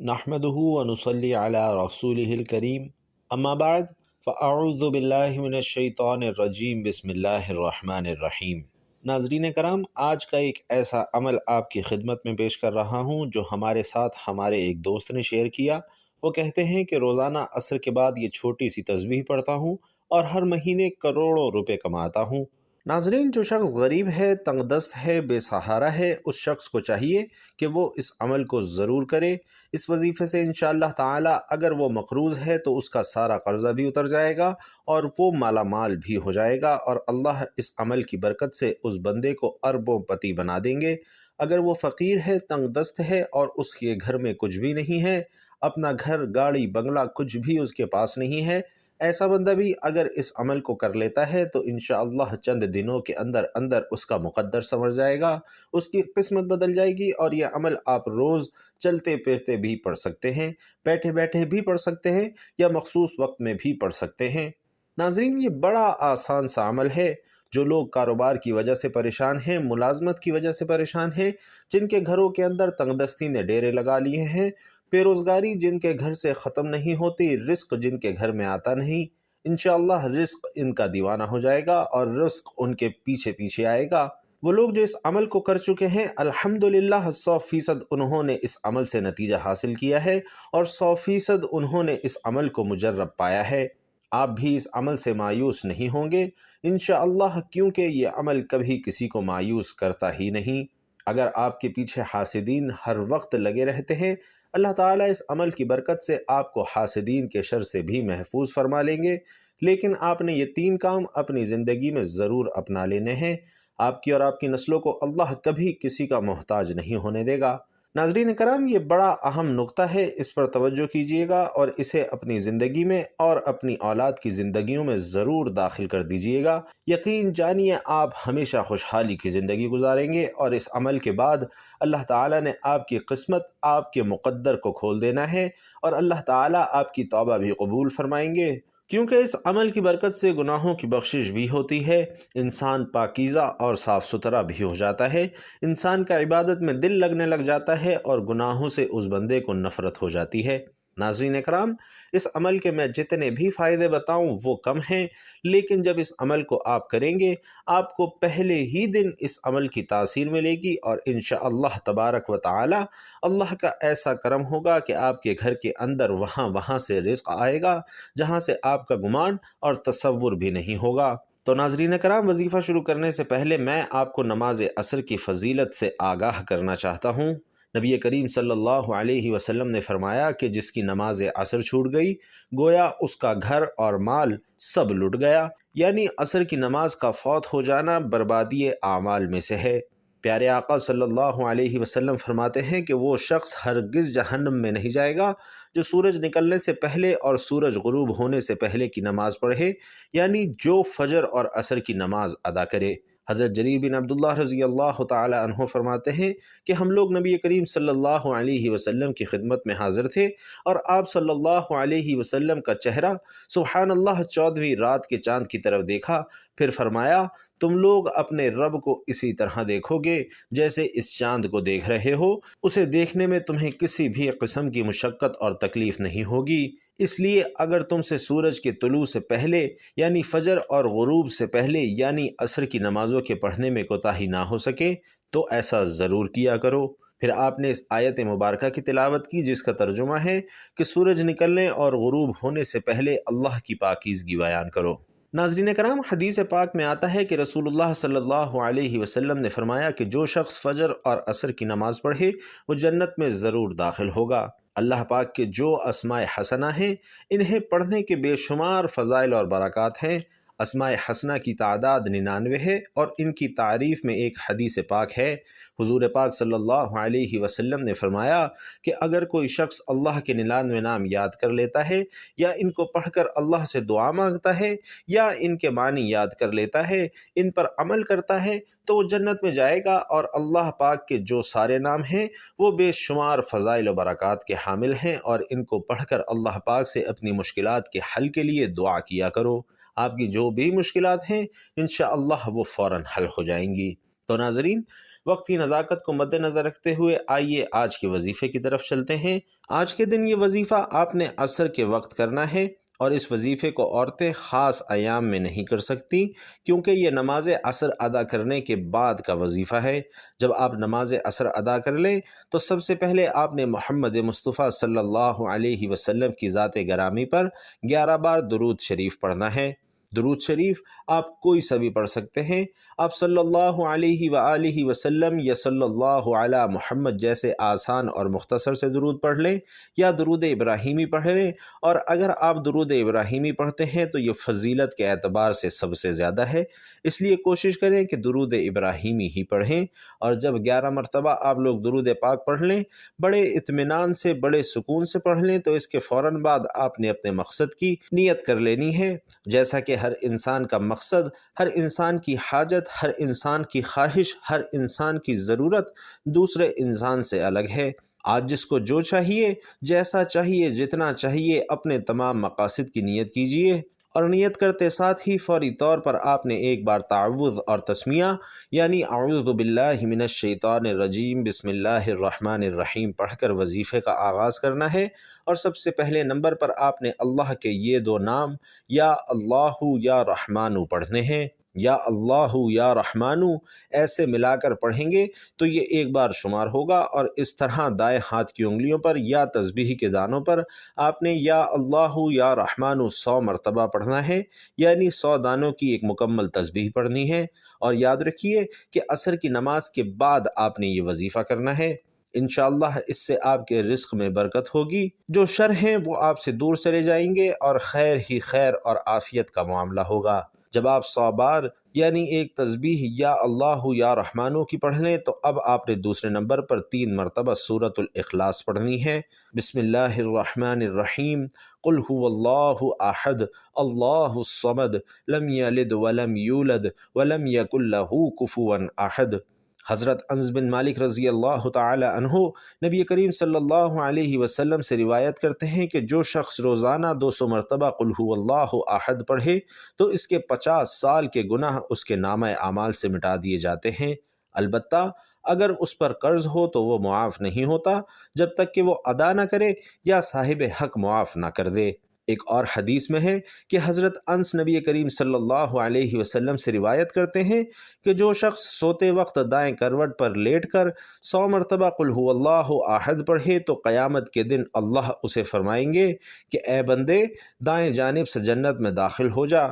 نحمده ونصلي على رسوله الكريم اما بعد فاعوذ باللہ من الشیطان الرجیم بسم اللہ الرحمن الرحیم۔ ناظرین کرام، آج کا ایک ایسا عمل آپ کی خدمت میں پیش کر رہا ہوں جو ہمارے ساتھ ہمارے ایک دوست نے شیئر کیا۔ وہ کہتے ہیں کہ روزانہ عصر کے بعد یہ چھوٹی سی تسبیح پڑھتا ہوں اور ہر مہینے کروڑوں روپے کماتا ہوں۔ ناظرین، جو شخص غریب ہے، تنگ دست ہے، بے سہارا ہے، اس شخص کو چاہیے کہ وہ اس عمل کو ضرور کرے۔ اس وظیفے سے انشاءاللہ تعالی اگر وہ مقروض ہے تو اس کا سارا قرضہ بھی اتر جائے گا اور وہ مالا مال بھی ہو جائے گا، اور اللہ اس عمل کی برکت سے اس بندے کو اربوں پتی بنا دیں گے۔ اگر وہ فقیر ہے، تنگ دست ہے اور اس کے گھر میں کچھ بھی نہیں ہے، اپنا گھر، گاڑی، بنگلہ کچھ بھی اس کے پاس نہیں ہے، ایسا بندہ بھی اگر اس عمل کو کر لیتا ہے تو انشاءاللہ چند دنوں کے اندر اندر اس کا مقدر سنور جائے گا، اس کی قسمت بدل جائے گی، اور یہ عمل آپ روز چلتے پھرتے بھی پڑھ سکتے ہیں، بیٹھے بیٹھے بھی پڑھ سکتے ہیں، یا مخصوص وقت میں بھی پڑھ سکتے ہیں۔ ناظرین، یہ بڑا آسان سا عمل ہے۔ جو لوگ کاروبار کی وجہ سے پریشان ہیں، ملازمت کی وجہ سے پریشان ہیں، جن کے گھروں کے اندر تنگ دستی نے ڈیرے لگا لیے ہیں، بے روزگاری جن کے گھر سے ختم نہیں ہوتی، رزق جن کے گھر میں آتا نہیں، انشاءاللہ رزق ان کا دیوانہ ہو جائے گا اور رزق ان کے پیچھے پیچھے آئے گا۔ وہ لوگ جو اس عمل کو کر چکے ہیں، الحمدللہ 100% انہوں نے اس عمل سے نتیجہ حاصل کیا ہے، اور 100% انہوں نے اس عمل کو مجرب پایا ہے۔ آپ بھی اس عمل سے مایوس نہیں ہوں گے انشاءاللہ، کیونکہ یہ عمل کبھی کسی کو مایوس کرتا ہی نہیں۔ اگر آپ کے پیچھے حاسدین ہر وقت لگے رہتے ہیں، اللہ تعالیٰ اس عمل کی برکت سے آپ کو حاسدین کے شر سے بھی محفوظ فرما لیں گے۔ لیکن آپ نے یہ 3 کام اپنی زندگی میں ضرور اپنا لینے ہیں۔ آپ کی اور آپ کی نسلوں کو اللہ کبھی کسی کا محتاج نہیں ہونے دے گا۔ ناظرین کرام، یہ بڑا اہم نقطہ ہے، اس پر توجہ کیجیے گا اور اسے اپنی زندگی میں اور اپنی اولاد کی زندگیوں میں ضرور داخل کر دیجیے گا۔ یقین جانیے آپ ہمیشہ خوشحالی کی زندگی گزاریں گے، اور اس عمل کے بعد اللہ تعالیٰ نے آپ کی قسمت، آپ کے مقدر کو کھول دینا ہے، اور اللہ تعالیٰ آپ کی توبہ بھی قبول فرمائیں گے، کیونکہ اس عمل کی برکت سے گناہوں کی بخشش بھی ہوتی ہے، انسان پاکیزہ اور صاف ستھرا بھی ہو جاتا ہے، انسان کا عبادت میں دل لگنے لگ جاتا ہے، اور گناہوں سے اس بندے کو نفرت ہو جاتی ہے۔ ناظرین اکرام، اس عمل کے میں جتنے بھی فائدے بتاؤں وہ کم ہیں، لیکن جب اس عمل کو آپ کریں گے، آپ کو پہلے ہی دن اس عمل کی تاثیر ملے گی، اور انشاءاللہ تبارک و تعالی اللہ کا ایسا کرم ہوگا کہ آپ کے گھر کے اندر وہاں سے رزق آئے گا جہاں سے آپ کا گمان اور تصور بھی نہیں ہوگا۔ تو ناظرین کرام، وظیفہ شروع کرنے سے پہلے میں آپ کو نماز عصر کی فضیلت سے آگاہ کرنا چاہتا ہوں۔ نبی کریم صلی اللہ علیہ وسلم نے فرمایا کہ جس کی نماز عصر چھوٹ گئی، گویا اس کا گھر اور مال سب لٹ گیا، یعنی عصر کی نماز کا فوت ہو جانا بربادی اعمال میں سے ہے۔ پیارے آقا صلی اللہ علیہ وسلم فرماتے ہیں کہ وہ شخص ہرگز جہنم میں نہیں جائے گا جو سورج نکلنے سے پہلے اور سورج غروب ہونے سے پہلے کی نماز پڑھے، یعنی جو فجر اور عصر کی نماز ادا کرے۔ حضرت جریر بن عبداللہ رضی اللہ تعالی عنہ فرماتے ہیں کہ ہم لوگ نبی کریم صلی اللہ علیہ وسلم کی خدمت میں حاضر تھے، اور آپ صلی اللہ علیہ وسلم کا چہرہ سبحان اللہ 14ویں رات کے چاند کی طرف دیکھا، پھر فرمایا تم لوگ اپنے رب کو اسی طرح دیکھو گے جیسے اس چاند کو دیکھ رہے ہو، اسے دیکھنے میں تمہیں کسی بھی قسم کی مشقت اور تکلیف نہیں ہوگی، اس لیے اگر تم سے سورج کے طلوع سے پہلے یعنی فجر اور غروب سے پہلے یعنی عصر کی نمازوں کے پڑھنے میں کوتاہی نہ ہو سکے تو ایسا ضرور کیا کرو۔ پھر آپ نے اس آیت مبارکہ کی تلاوت کی جس کا ترجمہ ہے کہ سورج نکلنے اور غروب ہونے سے پہلے اللہ کی پاکیزگی بیان کرو۔ ناظرین کرام، حدیث پاک میں آتا ہے کہ رسول اللہ صلی اللہ علیہ وسلم نے فرمایا کہ جو شخص فجر اور عصر کی نماز پڑھے وہ جنت میں ضرور داخل ہوگا۔ اللہ پاک کے جو اسماء حسنہ ہیں، انہیں پڑھنے کے بے شمار فضائل اور برکات ہیں۔ اسماء حسنہ کی تعداد 99 ہے، اور ان کی تعریف میں ایک حدیث پاک ہے۔ حضور پاک صلی اللہ علیہ وسلم نے فرمایا کہ اگر کوئی شخص اللہ کے 99 نام یاد کر لیتا ہے، یا ان کو پڑھ کر اللہ سے دعا مانگتا ہے، یا ان کے معنی یاد کر لیتا ہے، ان پر عمل کرتا ہے، تو وہ جنت میں جائے گا، اور اللہ پاک کے جو سارے نام ہیں وہ بے شمار فضائل و برکات کے حامل ہیں، اور ان کو پڑھ کر اللہ پاک سے اپنی مشکلات کے حل کے لیے دعا کیا کرو۔ آپ کی جو بھی مشکلات ہیں انشاءاللہ وہ فوراً حل ہو جائیں گی۔ تو ناظرین، وقت کی نزاکت کو مد نظر رکھتے ہوئے آئیے آج کے وظیفے کی طرف چلتے ہیں۔ آج کے دن یہ وظیفہ آپ نے عصر کے وقت کرنا ہے، اور اس وظیفے کو عورتیں خاص ایام میں نہیں کر سکتی، کیونکہ یہ نماز عصر ادا کرنے کے بعد کا وظیفہ ہے۔ جب آپ نماز عصر ادا کر لیں تو سب سے پہلے آپ نے محمد مصطفیٰ صلی اللہ علیہ وسلم کی ذات گرامی پر 11 بار درود شریف پڑھنا ہے۔ درود شریف آپ کوئی سا بھی پڑھ سکتے ہیں۔ آپ صلی اللہ علیہ وآلہ وسلم یا صلی اللہ علی محمد جیسے آسان اور مختصر سے درود پڑھ لیں، یا درود ابراہیمی پڑھ لیں، اور اگر آپ درود ابراہیمی پڑھتے ہیں تو یہ فضیلت کے اعتبار سے سب سے زیادہ ہے، اس لیے کوشش کریں کہ درود ابراہیمی ہی پڑھیں۔ اور جب 11 مرتبہ آپ لوگ درود پاک پڑھ لیں، بڑے اطمینان سے، بڑے سکون سے پڑھ لیں، تو اس کے فوراً بعد آپ نے اپنے مقصد کی نیت کر لینی ہے۔ جیسا کہ ہر انسان کا مقصد، ہر انسان کی حاجت، ہر انسان کی خواہش، ہر انسان کی ضرورت دوسرے انسان سے الگ ہے۔ آج جس کو جو چاہیے، جیسا چاہیے، جتنا چاہیے، اپنے تمام مقاصد کی نیت کیجیے، اور نیت کرتے ساتھ ہی فوری طور پر آپ نے ایک بار تعوذ اور تسمیہ یعنی اعوذ باللہ من الشیطان الرجیم بسم اللہ الرحمن الرحیم پڑھ کر وظیفے کا آغاز کرنا ہے۔ اور سب سے پہلے نمبر پر آپ نے اللہ کے یہ دو نام یا اللہ یا رحمانو پڑھنے ہیں۔ یا اللہ یا رحمانو ایسے ملا کر پڑھیں گے تو یہ ایک بار شمار ہوگا، اور اس طرح دائیں ہاتھ کی انگلیوں پر یا تسبیح کے دانوں پر آپ نے یا اللہ یا رحمانو 100 مرتبہ پڑھنا ہے، یعنی 100 دانوں کی ایک مکمل تسبیح پڑھنی ہے۔ اور یاد رکھیے کہ عصر کی نماز کے بعد آپ نے یہ وظیفہ کرنا ہے۔ انشاءاللہ اس سے آپ کے رزق میں برکت ہوگی، جو شر ہیں وہ آپ سے دور چلے جائیں گے، اور خیر ہی خیر اور عافیت کا معاملہ ہوگا۔ جب آپ 100 بار یعنی ایک تسبیح یا اللہ یا رحمانو کی پڑھ لیں تو اب آپ نے دوسرے نمبر پر 3 مرتبہ سورۃ الاخلاص پڑھنی ہے۔ بسم اللہ الرحمن الرحیم، قل هو اللہ احد اللہ الصمد لم یلد ولم یولد ولم یکن لہ کفوا احد۔ حضرت انس بن مالک رضی اللہ تعالی عنہ نبی کریم صلی اللہ علیہ وسلم سے روایت کرتے ہیں کہ جو شخص روزانہ 200 مرتبہ قل هو اللہ احد پڑھے تو اس کے 50 سال کے گناہ اس کے نامہ اعمال سے مٹا دیے جاتے ہیں۔ البتہ اگر اس پر قرض ہو تو وہ معاف نہیں ہوتا جب تک کہ وہ ادا نہ کرے یا صاحب حق معاف نہ کر دے۔ ایک اور حدیث میں ہے کہ حضرت انس نبی کریم صلی اللہ علیہ وسلم سے روایت کرتے ہیں کہ جو شخص سوتے وقت دائیں کروٹ پر لیٹ کر 100 مرتبہ قل هو اللہ احد پڑھے تو قیامت کے دن اللہ اسے فرمائیں گے کہ اے بندے، دائیں جانب سے جنت میں داخل ہو جا۔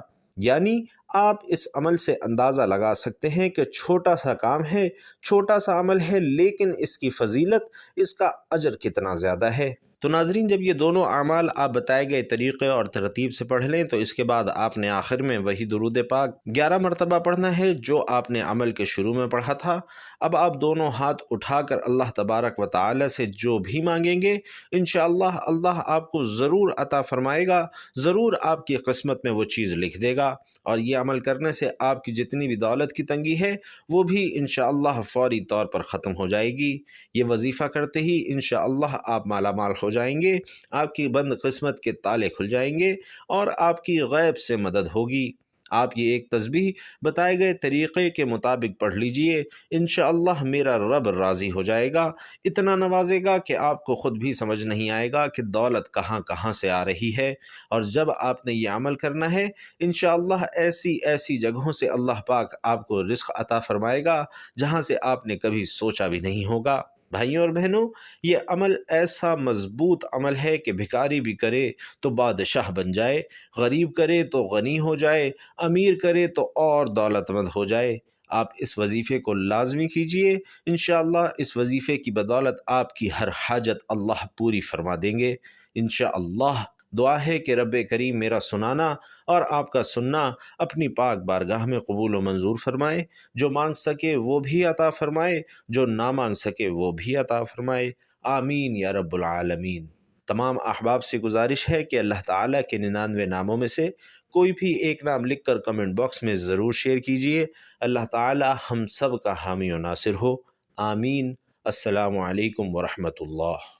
یعنی آپ اس عمل سے اندازہ لگا سکتے ہیں کہ چھوٹا سا کام ہے، چھوٹا سا عمل ہے، لیکن اس کی فضیلت، اس کا اجر کتنا زیادہ ہے۔ تو ناظرین، جب یہ دونوں اعمال آپ بتائے گئے طریقے اور ترتیب سے پڑھ لیں تو اس کے بعد آپ نے آخر میں وہی درود پاک 11 مرتبہ پڑھنا ہے جو آپ نے عمل کے شروع میں پڑھا تھا۔ اب آپ دونوں ہاتھ اٹھا کر اللہ تبارک و تعالی سے جو بھی مانگیں گے انشاءاللہ اللہ آپ کو ضرور عطا فرمائے گا، ضرور آپ کی قسمت میں وہ چیز لکھ دے گا، اور یہ عمل کرنے سے آپ کی جتنی بھی دولت کی تنگی ہے وہ بھی انشاءاللہ فوری طور پر ختم ہو جائے گی۔ یہ وظیفہ کرتے ہی انشاءاللہ آپ مالا مال ہو جائیں گے، آپ کی بند قسمت کے تالے کھل جائیں گے، اور آپ کی غیب سے مدد ہوگی۔ آپ یہ ایک تسبیح بتائے گئے طریقے کے مطابق پڑھ لیجئے، انشاءاللہ میرا رب راضی ہو جائے گا، اتنا نوازے گا کہ آپ کو خود بھی سمجھ نہیں آئے گا کہ دولت کہاں کہاں سے آ رہی ہے۔ اور جب آپ نے یہ عمل کرنا ہے انشاءاللہ ایسی ایسی جگہوں سے اللہ پاک آپ کو رزق عطا فرمائے گا جہاں سے آپ نے کبھی سوچا بھی نہیں ہوگا۔ بھائیوں اور بہنوں، یہ عمل ایسا مضبوط عمل ہے کہ بھکاری بھی کرے تو بادشاہ بن جائے، غریب کرے تو غنی ہو جائے، امیر کرے تو اور دولت مند ہو جائے۔ آپ اس وظیفے کو لازمی کیجئے، انشاءاللہ اس وظیفے کی بدولت آپ کی ہر حاجت اللہ پوری فرما دیں گے انشاءاللہ۔ دعا ہے کہ رب کریم میرا سنانا اور آپ کا سننا اپنی پاک بارگاہ میں قبول و منظور فرمائے، جو مانگ سکے وہ بھی عطا فرمائے، جو نہ مانگ سکے وہ بھی عطا فرمائے، آمین یا رب العالمین۔ تمام احباب سے گزارش ہے کہ اللہ تعالیٰ کے 99 ناموں میں سے کوئی بھی ایک نام لکھ کر کمنٹ باکس میں ضرور شیئر کیجئے۔ اللہ تعالیٰ ہم سب کا حامی و ناصر ہو، آمین۔ السلام علیکم ورحمۃ اللہ۔